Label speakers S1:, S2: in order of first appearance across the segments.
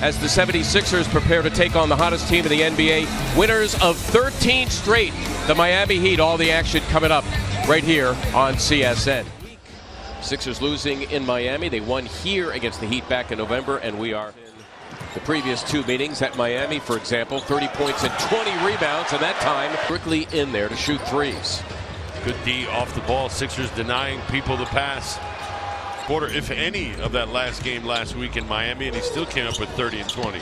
S1: as the 76ers prepare to take on the hottest team in the NBA, winners of 13 straight, the Miami Heat. All the action coming up right here on CSN. Sixers losing in Miami. They won here against the Heat back in November, and we are in the previous two meetings at Miami, for example, 30 points and 20 rebounds, and that time quickly in there to shoot threes.
S2: Good D off the ball. Sixers denying people the pass. Quarter, if any, of that last game last week in Miami, and he still came up with 30 and 20.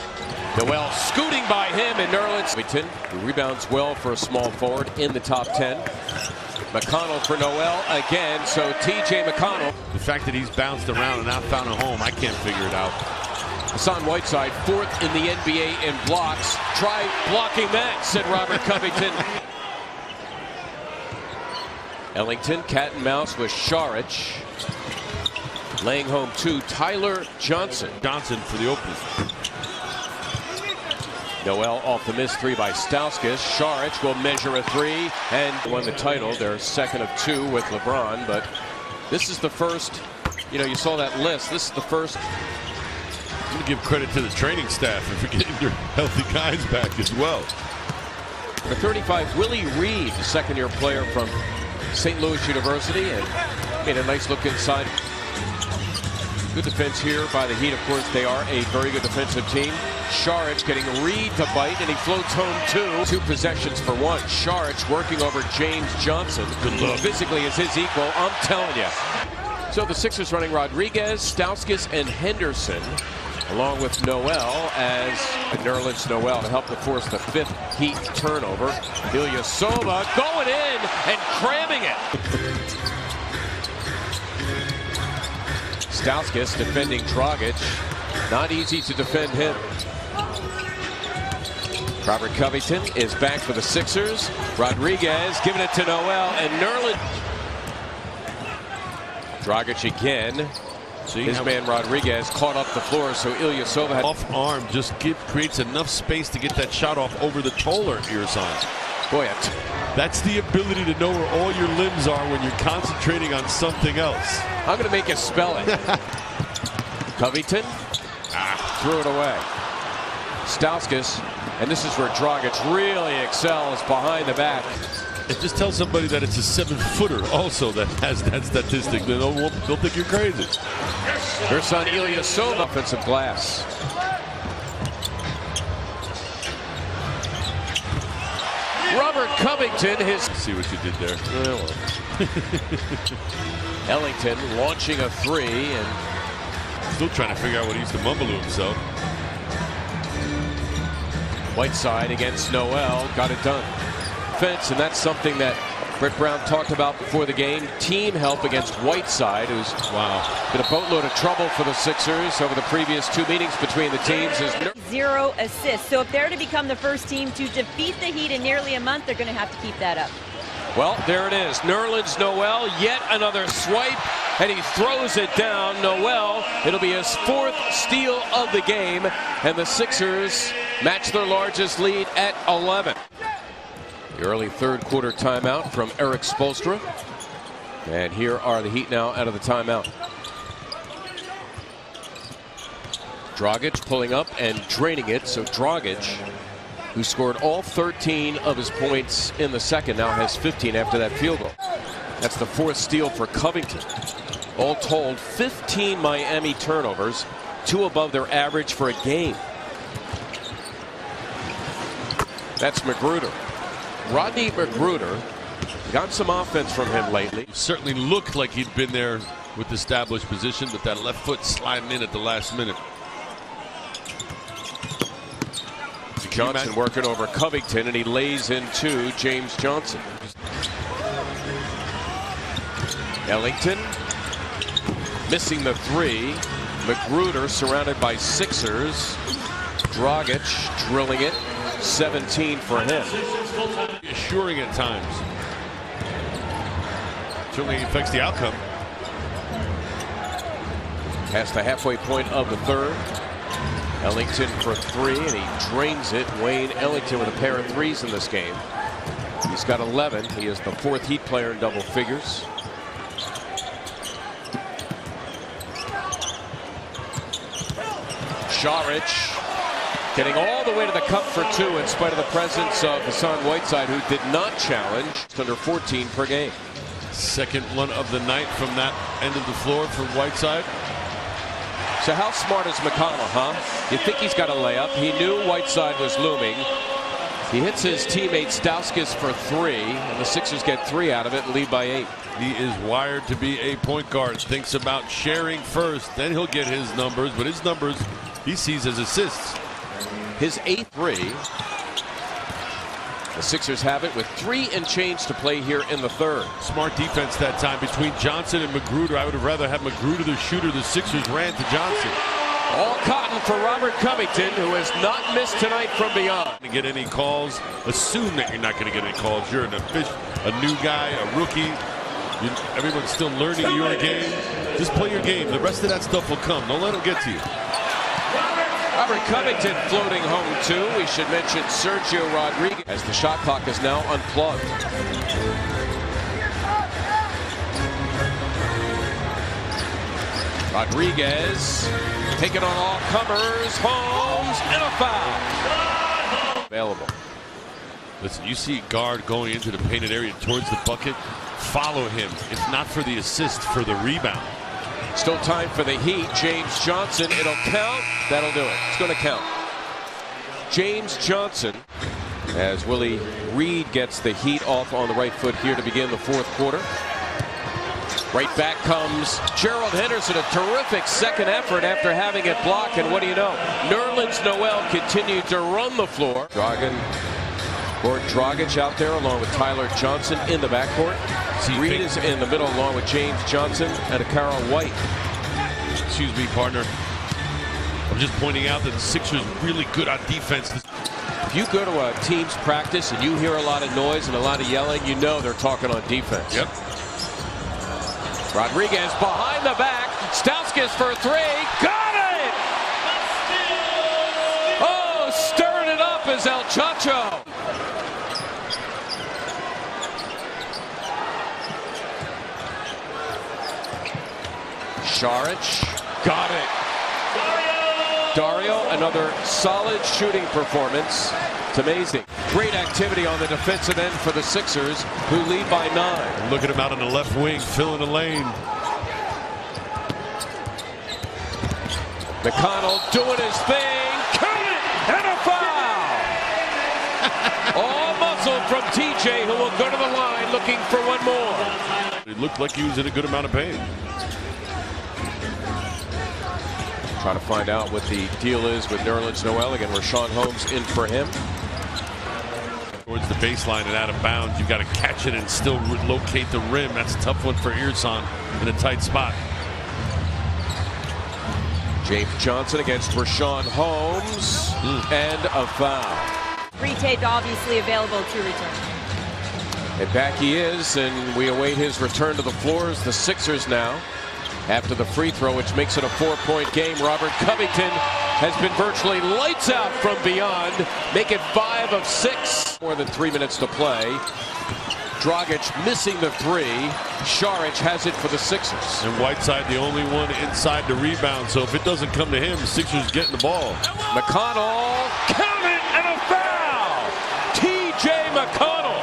S1: Noel scooting by him, and Nerlens, who rebounds well for a small forward in the top 10. McConnell for Noel again, so TJ McConnell.
S2: The fact that he's bounced around and not found a home, I can't figure it out.
S1: Hassan Whiteside, fourth in the NBA in blocks. Try blocking that, said Robert Covington. Ellington, cat and mouse with Saric. Laying home two, Tyler Johnson.
S2: Johnson for the opening.
S1: Noel off the missed three by Stauskas. Saric will measure a three and won the title. Their second of two with LeBron, but this is the first, you saw that list. This is the first.
S2: I'm going to give credit to the training staff for getting their healthy guys back as well.
S1: For 35, Willie Reed, the second-year player from St. Louis University, and made a nice look inside. Good defense here by the Heat. Of course, they are a very good defensive team. Saric getting Reed to bite, and he floats home two possessions for one. Saric working over James Johnson, who physically is his equal, I'm telling you. So the Sixers running Rodriguez, Stauskas, and Henderson, along with Noel as Nerlens Noel to help to force the fifth Heat turnover. Ilyasova going in and cramming it. Stauskas defending Dragic. Not easy to defend him. Robert Covington is back for the Sixers. Rodriguez giving it to Noel, and Nerlens. Dragic again. His man Rodriguez caught up the floor, so Ilyasova had
S2: off arm just creates enough space to get that shot off over the Toller ear sign.
S1: Boy,
S2: that's the ability to know where all your limbs are when you're concentrating on something else.
S1: I'm going to make you spell it. Covington threw it away. Stauskas, and this is where Dragic really excels behind the back.
S2: It just tells somebody that it's a 7-footer also that has that statistic. They'll think you're crazy.
S1: Her son Ilyasova, offensive glass. Robert Covington,
S2: see what you did there.
S1: Ellington launching a three, and
S2: still trying to figure out what he used to mumble to himself.
S1: Whiteside against Noel, got it done. Defense, and that's something that Brett Brown talked about before the game. Team help against Whiteside, who's been a boatload of trouble for the Sixers over the previous two meetings between the teams.
S3: 0 assists. So if they're to become the first team to defeat the Heat in nearly a month, they're going to have to keep that up.
S1: Well, there it is. Nerlens Noel, yet another swipe, and he throws it down. Noel, it'll be his fourth steal of the game, and the Sixers match their largest lead at 11. The early third quarter timeout from Erik Spoelstra. And here are the Heat now out of the timeout. Dragic pulling up and draining it. So Dragic, who scored all 13 of his points in the second, now has 15 after that field goal. That's the fourth steal for Covington. All told, 15 Miami turnovers, 2 above their average for a game. That's McGruder. Rodney McGruder, got some offense from him lately.
S2: Certainly looked like he'd been there with established position, but that left foot sliding in at the last minute.
S1: Johnson working over Covington, and he lays into James Johnson. Ellington missing the three. McGruder surrounded by Sixers. Dragic drilling it. 17 for him.
S2: Assuring at times. Certainly affects the outcome.
S1: Past the halfway point of the third. Ellington for three, and he drains it. Wayne Ellington with a pair of threes in this game. He's got 11. He is the fourth Heat player in double figures. Saric Getting all the way to the cup for 2 in spite of the presence of Hassan Whiteside, who did not challenge. It's under 14 per game.
S2: Second one of the night from that end of the floor for Whiteside.
S1: So how smart is McConnell, huh? You think he's got a layup. He knew Whiteside was looming. He hits his teammate Stauskas for 3, and the Sixers get 3 out of it and lead by 8.
S2: He is wired to be a point guard. Thinks about sharing first, then he'll get his numbers, but his numbers he sees as assists.
S1: His 8th 3. The Sixers have it with 3 and change to play here in the 3rd.
S2: Smart defense that time between Johnson and Magruder. I would have rather had Magruder the shooter. The Sixers ran to Johnson.
S1: All cotton for Robert Covington, who has not missed tonight from beyond.
S2: To get any calls, assume that you're not going to get any calls. You're a new guy, a rookie. Everyone's still learning your game. Just play your game. The rest of that stuff will come. Don't let them get to you.
S1: Robert Covington floating home too. We should mention Sergio Rodriguez as the shot clock is now unplugged. Rodriguez taking on all comers. Holmes and a foul. Available.
S2: Listen, you see guard going into the painted area towards the bucket. Follow him. It's not for the assist, for the rebound.
S1: Still time for the Heat. James Johnson. It'll count. That'll do it. It's going to count. James Johnson, as Willie Reed gets the Heat off on the right foot here to begin the 4th quarter. Right back comes Gerald Henderson. A terrific second effort after having it blocked. And what do you know? Nerlens Noel continued to run the floor. Goran Dragic out there along with Tyler Johnson in the backcourt. Reed is in the middle along with James Johnson and Akara White.
S2: Excuse me, partner. I'm just pointing out that the Sixers really good on defense.
S1: If you go to a team's practice and you hear a lot of noise and a lot of yelling, you know they're talking on defense.
S2: Yep.
S1: Rodriguez behind the back. Stauskas for 3. Got it! Oh, stirring it up is El Chacho. Saric got it. Dario, another solid shooting performance. It's amazing. Great activity on the defensive end for the Sixers, who lead by 9.
S2: Look at him out on the left wing, filling the lane.
S1: McConnell doing his thing. Count it! And a foul! All muscle from TJ, who will go to the line looking for one more.
S2: It looked like he was in a good amount of pain.
S1: Trying to find out what the deal is with Nerlens Noel. Again, Richaun Holmes in for him.
S2: Towards the baseline and out of bounds. You've got to catch it and still locate the rim. That's a tough one for Ersan in a tight spot.
S1: James Johnson against Richaun Holmes. And a foul.
S3: Retaped, obviously available to return.
S1: And back he is, and we await his return to the floors. The Sixers now, after the free throw, which makes it a 4-point game. Robert Covington has been virtually lights out from beyond. Make it 5 of 6. More than 3 minutes to play. Dragic missing the 3. Saric has it for the Sixers.
S2: And Whiteside the only one inside the rebound. So if it doesn't come to him, the Sixers getting the ball.
S1: McConnell, count it, and a foul! TJ McConnell.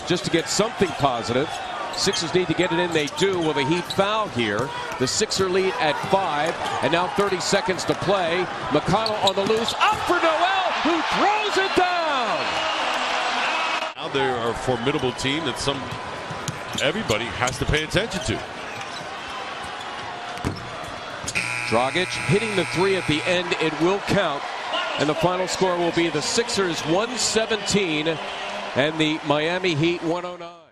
S1: Just to get something positive. Sixers need to get it in. They do. Will the Heat foul here? The Sixer lead at 5, and now 30 seconds to play. McConnell on the loose, up for Noel, who throws it down.
S2: Now they are a formidable team that everybody has to pay attention to.
S1: Dragic hitting the 3 at the end. It will count, and the final score will be the Sixers 117 and the Miami Heat 109.